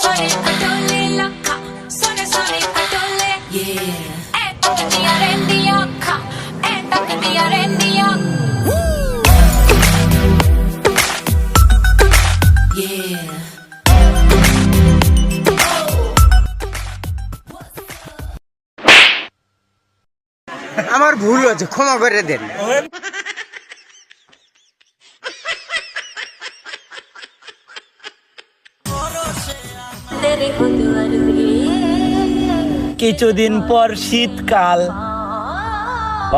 sole atole lakha sole sole atole yeah etnia rendia kha etnia rendia yeah আমার ভুল হয়েছে, ক্ষমা করে দেন। কিছুদিন পর শীতকাল,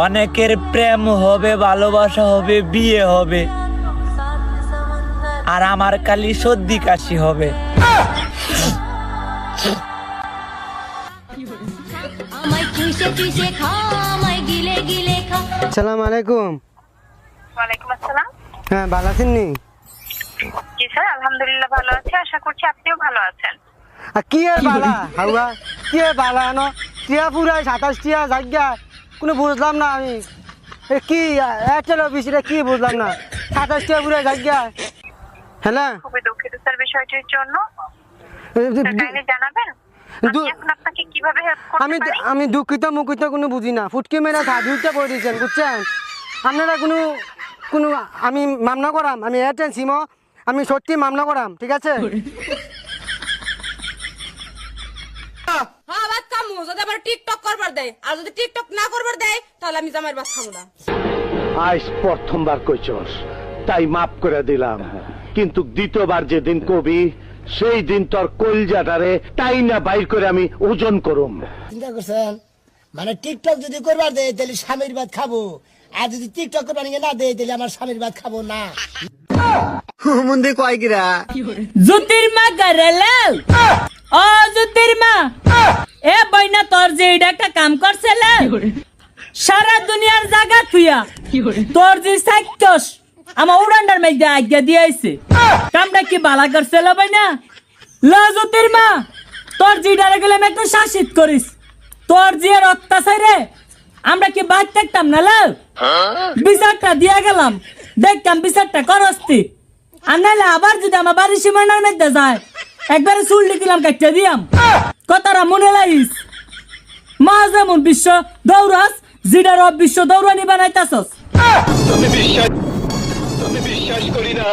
অনেকের প্রেম হবে, ভালোবাসা হবে, বিয়ে হবে, আর আমার খালি সর্দি কাশি হবে। আসসালামু আলাইকুম। ওয়ালাইকুম আসসালাম। হ্যাঁ, ভালো আছেন নি? জি স্যার, আলহামদুলিল্লাহ ভালো আছি, আশা করছি আপনিও ভালো আছেন। আর কি এর বালা হাওয়া, কি এর বালা ন টিয়া পুরা 27 টিয়া জায়গা কোনো বুঝলাম না আমি। কি এয়ারটেল অফিস এটা কি বুঝলাম না, 27 টিয়া পুরা জায়গা। হ্যাঁ, খুবই দুঃখিত স্যার বিষয়টির জন্য। কাইন্ডলি জানাবেন আমি এখন আপনাকে কিভাবে হেল্প করতে আমি পারি? আমি দুঃখিত মুখিত কোনো বুঝি না, ফুটকি মেরা সাধুটা বলে দিয়েছেন বুঝছেন। আপনারা কোনো কোনো আমি মামলা করাম, আমি এয়ারটেল সিমও আমি সত্যি মামলা করাম, ঠিক আছে? হ্যাঁ ভাত খামু যদি আবার টিকটক করবার দেয়, আর যদি টিকটক না করবার দেয় তাহলে আমি জামাইয়ের ভাত খাবো না। আজ প্রথমবার কইছস তাই মাফ করে দিলাম, কিন্তু দ্বিতীয়বার যেদিন কবি সেই দিন তোর কলজাটারে তাই না বাইর করে আমি ওজন করুম। চিন্তা করছেন মানে টিকটক যদি করবার দেয় তাহলে স্বামীর ভাত খাবো, আর যদি টিকটক করবার না দেয় তাহলে আমার স্বামীর ভাত খাবো না। মন্দি কয় কিরা জ্যোতির্মা গরেলাও ও জ্যোতির্মা, এ বইনা তোর যে এটা একটা কাম করছিল সারা দুনিয়ার জায়গা থুইয়া তোর যে সাইকস আমার উড়ান্ডার মধ্যে আজ্ঞা দিয়েছে, কামটা কি বালা করছিল বইনা? ল জ্যোতির্মা, তোর যে ডারে গেলে একটু শাসিত করিস, তোর যে অত্যাচারে আমরা কি বাদ থাকতাম না? লাল বিচারটা দিয়া গেলাম, দেখতাম বিচারটা করস্তি, আর নাহলে আবার যদি আমার বাড়ির সীমানার মধ্যে যায় একবারে চুল লিখিলাম কাটতে দিয়াম। কথাটা মনে লাগিস, মা যেমন বিশ্ব দৌড়াস, জিডার বিশ্ব দৌড়ানি বানাইতাছস। আমি বিশ্বাস করি না।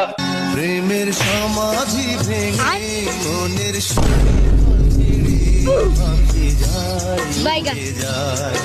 প্রেমের সমাধি ভেঙে মনের যায়